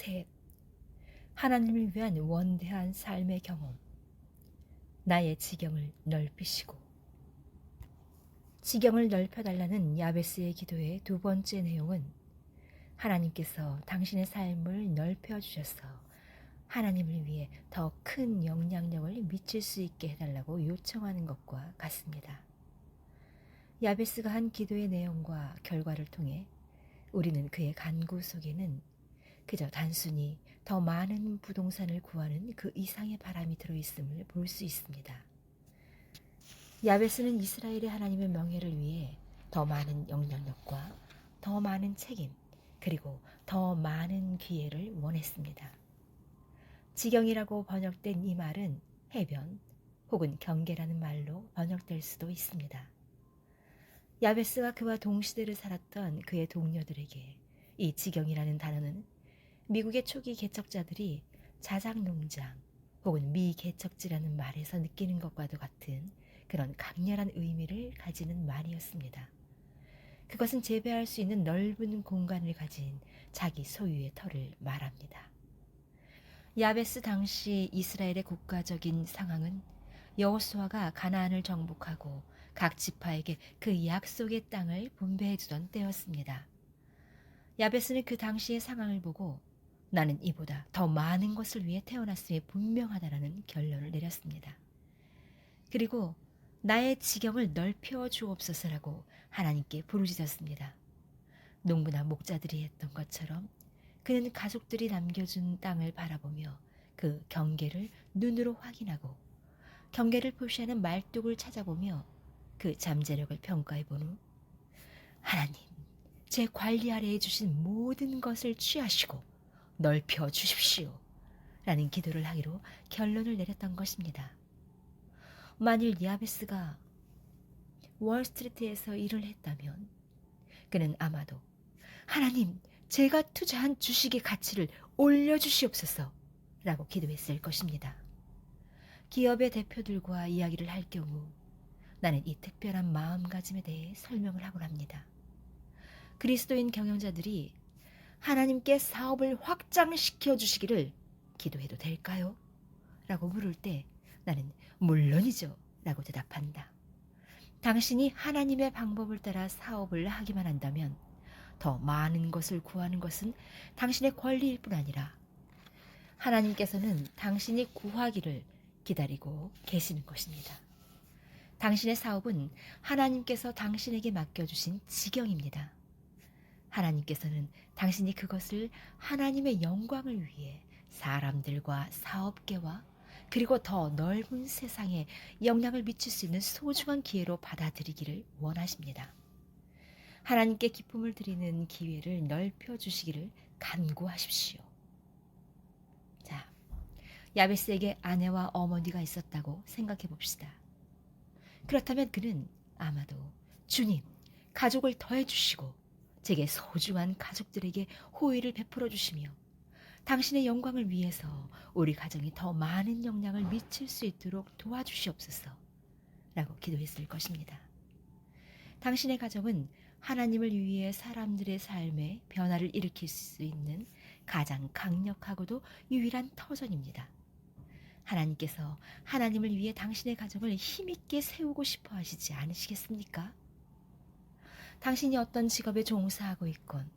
셋. 하나님을 위한 원대한 삶의 경험. 나의 지경을 넓히시고. 지경을 넓혀달라는 야베스의 기도의 두 번째 내용은 하나님께서 당신의 삶을 넓혀주셔서 하나님을 위해 더 큰 영향력을 미칠 수 있게 해달라고 요청하는 것과 같습니다. 야베스가 한 기도의 내용과 결과를 통해 우리는 그의 간구 속에는 그저 단순히 더 많은 부동산을 구하는 그 이상의 바람이 들어있음을 볼 수 있습니다. 야베스는 이스라엘의 하나님의 명예를 위해 더 많은 영향력과 더 많은 책임, 그리고 더 많은 기회를 원했습니다. 지경이라고 번역된 이 말은 해변 혹은 경계라는 말로 번역될 수도 있습니다. 야베스가 그와 동시대를 살았던 그의 동료들에게 이 지경이라는 단어는 미국의 초기 개척자들이 자작농장 혹은 미개척지라는 말에서 느끼는 것과도 같은 그런 강렬한 의미를 가지는 말이었습니다. 그것은 재배할 수 있는 넓은 공간을 가진 자기 소유의 터를 말합니다. 야베스 당시 이스라엘의 국가적인 상황은 여호수아가 가나안을 정복하고 각 지파에게 그 약속의 땅을 분배해 주던 때였습니다. 야베스는 그 당시의 상황을 보고 나는 이보다 더 많은 것을 위해 태어났음이 분명하다라는 결론을 내렸습니다. 그리고 나의 지경을 넓혀 주옵소서라고 하나님께 부르짖었습니다. 농부나 목자들이 했던 것처럼 그는 가족들이 남겨준 땅을 바라보며 그 경계를 눈으로 확인하고 경계를 표시하는 말뚝을 찾아보며 그 잠재력을 평가해 본 후 하나님, 제 관리 아래에 주신 모든 것을 취하시고 넓혀 주십시오 라는 기도를 하기로 결론을 내렸던 것입니다. 만일 야베스가 월스트리트에서 일을 했다면 그는 아마도 하나님, 제가 투자한 주식의 가치를 올려주시옵소서 라고 기도했을 것입니다. 기업의 대표들과 이야기를 할 경우 나는 이 특별한 마음가짐에 대해 설명을 하곤 합니다. 그리스도인 경영자들이 하나님께 사업을 확장시켜 주시기를 기도해도 될까요? 라고 물을 때 나는 물론이죠 라고 대답한다. 당신이 하나님의 방법을 따라 사업을 하기만 한다면 더 많은 것을 구하는 것은 당신의 권리일 뿐 아니라 하나님께서는 당신이 구하기를 기다리고 계시는 것입니다. 당신의 사업은 하나님께서 당신에게 맡겨주신 지경입니다. 하나님께서는 당신이 그것을 하나님의 영광을 위해 사람들과 사업계와 그리고 더 넓은 세상에 영향을 미칠 수 있는 소중한 기회로 받아들이기를 원하십니다. 하나님께 기쁨을 드리는 기회를 넓혀주시기를 간구하십시오. 자, 야베스에게 아내와 어머니가 있었다고 생각해 봅시다. 그렇다면 그는 아마도 주님, 가족을 더해주시고 제게 소중한 가족들에게 호의를 베풀어 주시며 당신의 영광을 위해서 우리 가정이 더 많은 영향을 미칠 수 있도록 도와주시옵소서 라고 기도했을 것입니다. 당신의 가정은 하나님을 위해 사람들의 삶에 변화를 일으킬 수 있는 가장 강력하고도 유일한 터전입니다. 하나님께서 하나님을 위해 당신의 가정을 힘있게 세우고 싶어 하시지 않으시겠습니까? 당신이 어떤 직업에 종사하고 있건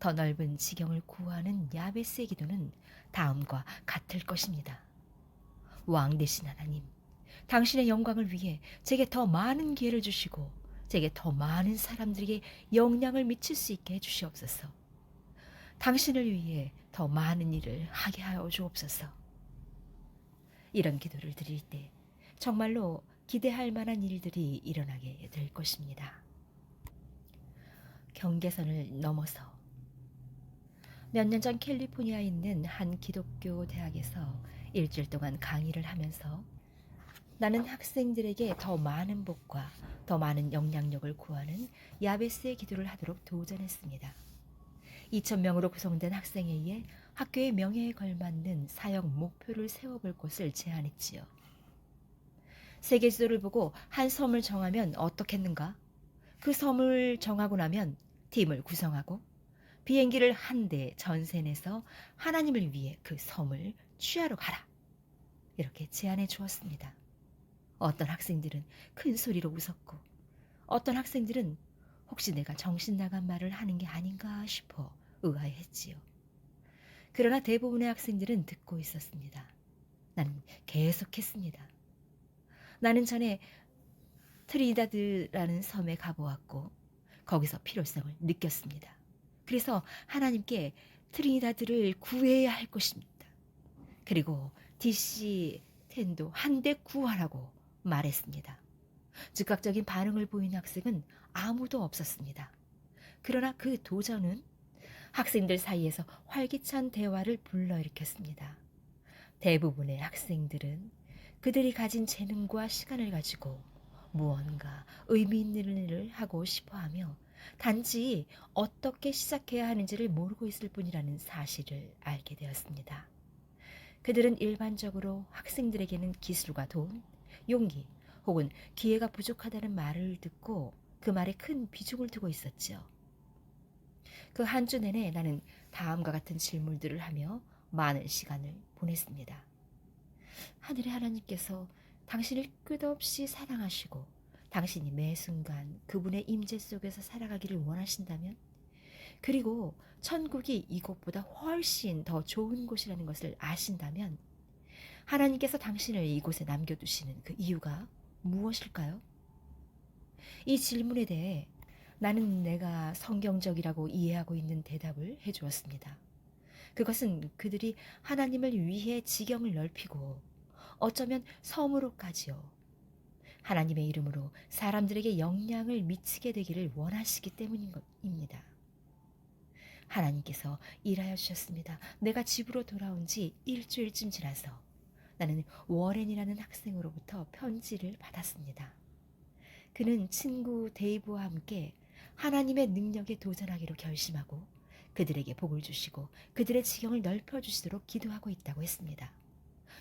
더 넓은 지경을 구하는 야베스의 기도는 다음과 같을 것입니다. 왕 되신 하나님, 당신의 영광을 위해 제게 더 많은 기회를 주시고 제게 더 많은 사람들에게 영향을 미칠 수 있게 해주시옵소서. 당신을 위해 더 많은 일을 하게 하여 주옵소서. 이런 기도를 드릴 때 정말로 기대할 만한 일들이 일어나게 될 것입니다. 경계선을 넘어서 몇 년 전 캘리포니아에 있는 한 기독교 대학에서 일주일 동안 강의를 하면서 나는 학생들에게 더 많은 복과 더 많은 영향력을 구하는 야베스의 기도를 하도록 도전했습니다. 2,000명으로 구성된 학생에 의해 학교의 명예에 걸맞는 사역 목표를 세워볼 곳을 제안했지요. 세계 지도를 보고 한 섬을 정하면 어떻겠는가? 그 섬을 정하고 나면 팀을 구성하고 비행기를 한 대 전세내서 하나님을 위해 그 섬을 취하러 가라. 이렇게 제안해 주었습니다. 어떤 학생들은 큰 소리로 웃었고 어떤 학생들은 혹시 내가 정신 나간 말을 하는 게 아닌가 싶어 의아해했지요. 그러나 대부분의 학생들은 듣고 있었습니다. 나는 계속했습니다. 나는 전에 트리니다드라는 섬에 가보았고 거기서 필요성을 느꼈습니다. 그래서 하나님께 트리니다드를 구해야 할 것입니다. 그리고 DC-10도 한 대 구하라고 말했습니다. 즉각적인 반응을 보인 학생은 아무도 없었습니다. 그러나 그 도전은 학생들 사이에서 활기찬 대화를 불러일으켰습니다. 대부분의 학생들은 그들이 가진 재능과 시간을 가지고 무언가 의미 있는 일을 하고 싶어하며 단지 어떻게 시작해야 하는지를 모르고 있을 뿐이라는 사실을 알게 되었습니다. 그들은 일반적으로 학생들에게는 기술과 돈, 용기 혹은 기회가 부족하다는 말을 듣고 그 말에 큰 비중을 두고 있었죠. 그 한 주 내내 나는 다음과 같은 질문들을 하며 많은 시간을 보냈습니다. 하늘의 하나님께서 당신을 끝없이 사랑하시고 당신이 매 순간 그분의 임재 속에서 살아가기를 원하신다면, 그리고 천국이 이곳보다 훨씬 더 좋은 곳이라는 것을 아신다면 하나님께서 당신을 이곳에 남겨두시는 그 이유가 무엇일까요? 이 질문에 대해 나는 내가 성경적이라고 이해하고 있는 대답을 해주었습니다. 그것은 그들이 하나님을 위해 지경을 넓히고 어쩌면 섬으로까지요. 하나님의 이름으로 사람들에게 영향을 미치게 되기를 원하시기 때문인 것입니다. 하나님께서 일하여 주셨습니다. 내가 집으로 돌아온 지 일주일쯤 지나서 나는 워렌이라는 학생으로부터 편지를 받았습니다. 그는 친구 데이브와 함께 하나님의 능력에 도전하기로 결심하고 그들에게 복을 주시고 그들의 지경을 넓혀주시도록 기도하고 있다고 했습니다.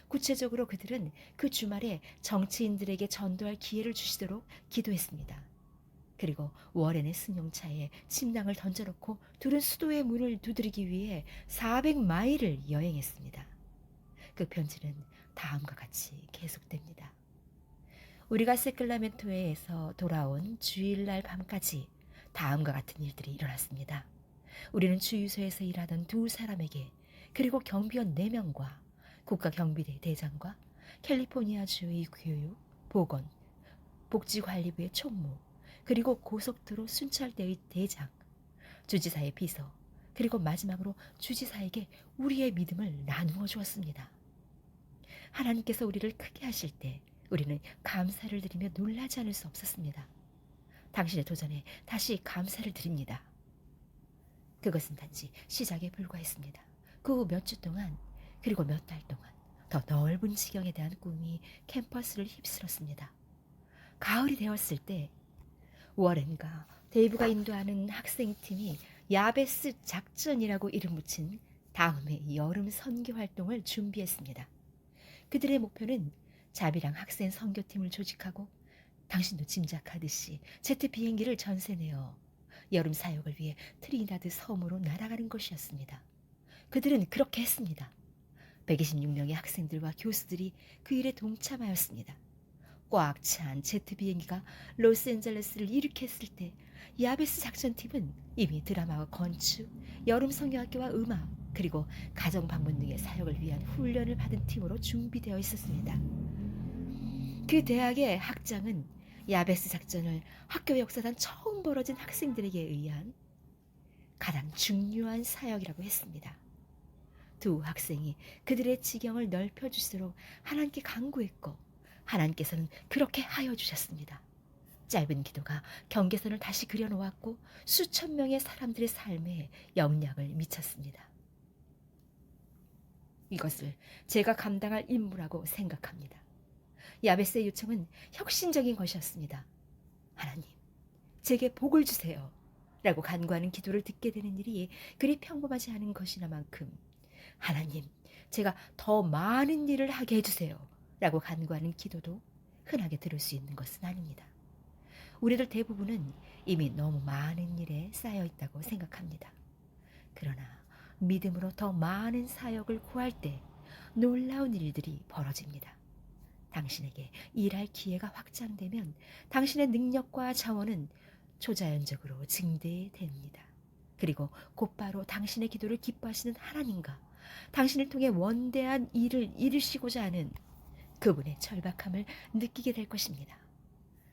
구체적으로 그들은 그 주말에 정치인들에게 전도할 기회를 주시도록 기도했습니다. 그리고 워렌의 승용차에 침낭을 던져놓고 둘은 수도의 문을 두드리기 위해 400마일을 여행했습니다. 그 편지는 다음과 같이 계속됩니다. 우리가 세클라멘토에서 돌아온 주일날 밤까지 다음과 같은 일들이 일어났습니다. 우리는 주유소에서 일하던 두 사람에게, 그리고 경비원 4명과 국가경비대 대장과 캘리포니아주의 교육, 보건, 복지관리부의 총무, 그리고 고속도로 순찰대의 대장, 주지사의 비서, 그리고 마지막으로 주지사에게 우리의 믿음을 나누어 주었습니다. 하나님께서 우리를 크게 하실 때 우리는 감사를 드리며 놀라지 않을 수 없었습니다. 당신의 도전에 다시 감사를 드립니다. 그것은 단지 시작에 불과했습니다. 그 후 몇 주 동안, 그리고 몇 달 동안 더 넓은 지경에 대한 꿈이 캠퍼스를 휩쓸었습니다. 가을이 되었을 때 워렌과 데이브가 인도하는 학생팀이 야베스 작전이라고 이름 붙인 다음의 여름 선교 활동을 준비했습니다. 그들의 목표는 자비랑 학생 선교팀을 조직하고 당신도 짐작하듯이 제트 비행기를 전세내어 여름 사역을 위해 트리니다드 섬으로 날아가는 것이었습니다. 그들은 그렇게 했습니다. 126명의 학생들과 교수들이 그 일에 동참하였습니다. 꽉 찬 제트 비행기가 로스앤젤레스를 이륙했을 때 야베스 작전팀은 이미 드라마와 건축, 여름 성경학교와 음악, 그리고 가정 방문 등의 사역을 위한 훈련을 받은 팀으로 준비되어 있었습니다. 그 대학의 학장은 야베스 작전을 학교 역사상 처음 벌어진 학생들에게 의한 가장 중요한 사역이라고 했습니다. 두 학생이 그들의 지경을 넓혀주시도록 하나님께 간구했고 하나님께서는 그렇게 하여 주셨습니다. 짧은 기도가 경계선을 다시 그려놓았고 수천 명의 사람들의 삶에 영향을 미쳤습니다. 이것을 제가 감당할 임무라고 생각합니다. 야베스의 요청은 혁신적인 것이었습니다. 하나님, 제게 복을 주세요 라고 간구하는 기도를 듣게 되는 일이 그리 평범하지 않은 것이나만큼, 하나님, 제가 더 많은 일을 하게 해주세요 라고 간구하는 기도도 흔하게 들을 수 있는 것은 아닙니다. 우리들 대부분은 이미 너무 많은 일에 쌓여 있다고 생각합니다. 그러나 믿음으로 더 많은 사역을 구할 때 놀라운 일들이 벌어집니다. 당신에게 일할 기회가 확장되면 당신의 능력과 자원은 초자연적으로 증대됩니다. 그리고 곧바로 당신의 기도를 기뻐하시는 하나님과 당신을 통해 원대한 일을 이루시고자 하는 그분의 절박함을 느끼게 될 것입니다.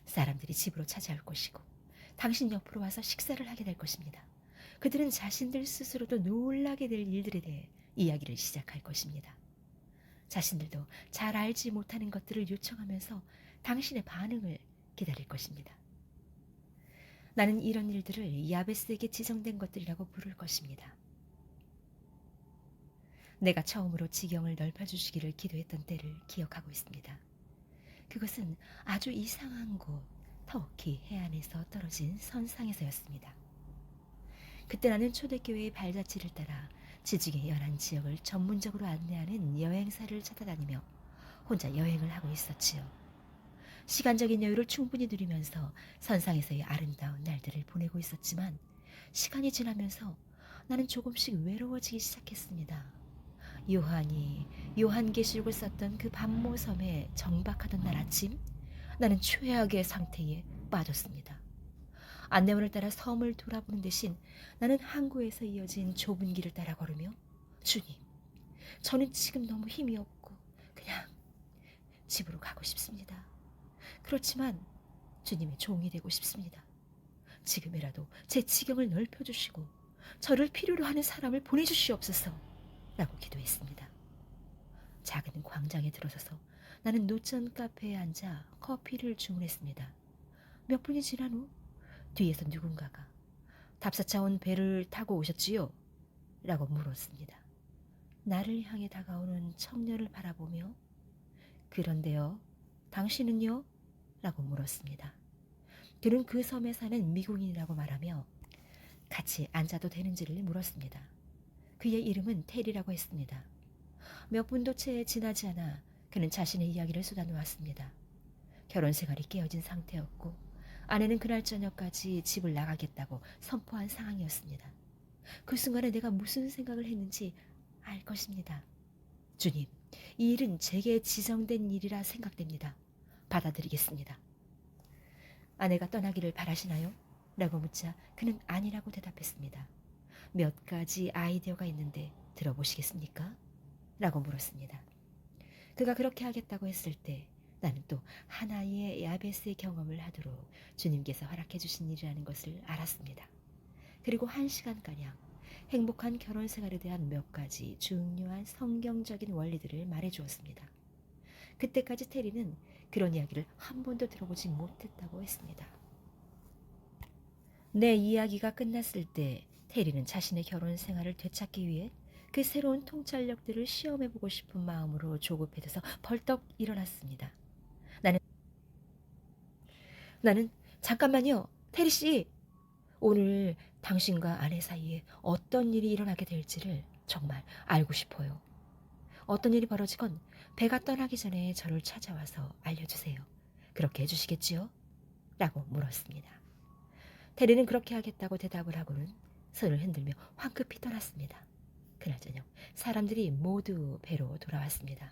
사람들이 집으로 찾아올 것이고 당신 옆으로 와서 식사를 하게 될 것입니다. 그들은 자신들 스스로도 놀라게 될 일들에 대해 이야기를 시작할 것입니다. 자신들도 잘 알지 못하는 것들을 요청하면서 당신의 반응을 기다릴 것입니다. 나는 이런 일들을 야베스에게 지정된 것들이라고 부를 것입니다. 내가 처음으로 지경을 넓혀주시기를 기도했던 때를 기억하고 있습니다. 그것은 아주 이상한 곳, 터키 해안에서 떨어진 선상에서였습니다. 그때 나는 초대교회의 발자취를 따라 지중해 연안 지역을 전문적으로 안내하는 여행사를 찾아다니며 혼자 여행을 하고 있었지요. 시간적인 여유를 충분히 누리면서 선상에서의 아름다운 날들을 보내고 있었지만 시간이 지나면서 나는 조금씩 외로워지기 시작했습니다. 요한이 요한계시록을 썼던 그 반모섬에 정박하던 날 아침 나는 최악의 상태에 빠졌습니다. 안내문을 따라 섬을 돌아보는 대신 나는 항구에서 이어진 좁은 길을 따라 걸으며 주님, 저는 지금 너무 힘이 없고 그냥 집으로 가고 싶습니다. 그렇지만 주님의 종이 되고 싶습니다. 지금이라도 제 지경을 넓혀주시고 저를 필요로 하는 사람을 보내주시옵소서 라고 기도했습니다. 작은 광장에 들어서서 나는 노천 카페에 앉아 커피를 주문했습니다. 몇 분이 지난 후 뒤에서 누군가가 답사차 온 배를 타고 오셨지요? 라고 물었습니다. 나를 향해 다가오는 청년을 바라보며 그런데요, 당신은요? 라고 물었습니다. 그는 그 섬에 사는 미국인이라고 말하며 같이 앉아도 되는지를 물었습니다. 그의 이름은 테리라고 했습니다. 몇 분도 채 지나지 않아 그는 자신의 이야기를 쏟아놓았습니다. 결혼 생활이 깨어진 상태였고 아내는 그날 저녁까지 집을 나가겠다고 선포한 상황이었습니다. 그 순간에 내가 무슨 생각을 했는지 알 것입니다. 주님, 이 일은 제게 지정된 일이라 생각됩니다. 받아들이겠습니다. 아내가 떠나기를 바라시나요? 라고 묻자 그는 아니라고 대답했습니다. 몇 가지 아이디어가 있는데 들어보시겠습니까? 라고 물었습니다. 그가 그렇게 하겠다고 했을 때 나는 또 하나의 야베스의 경험을 하도록 주님께서 허락해 주신 일이라는 것을 알았습니다. 그리고 1시간가량 행복한 결혼 생활에 대한 몇 가지 중요한 성경적인 원리들을 말해 주었습니다. 그때까지 테리는 그런 이야기를 한 번도 들어보지 못했다고 했습니다. 내 이야기가 끝났을 때 테리는 자신의 결혼 생활을 되찾기 위해 그 새로운 통찰력들을 시험해보고 싶은 마음으로 조급해져서 벌떡 일어났습니다. 나는 잠깐만요, 테리 씨. 오늘 당신과 아내 사이에 어떤 일이 일어나게 될지를 정말 알고 싶어요. 어떤 일이 벌어지건 배가 떠나기 전에 저를 찾아와서 알려주세요. 그렇게 해주시겠지요? 라고 물었습니다. 테리는 그렇게 하겠다고 대답을 하고는 손을 흔들며 황급히 떠났습니다. 그날 저녁 사람들이 모두 배로 돌아왔습니다.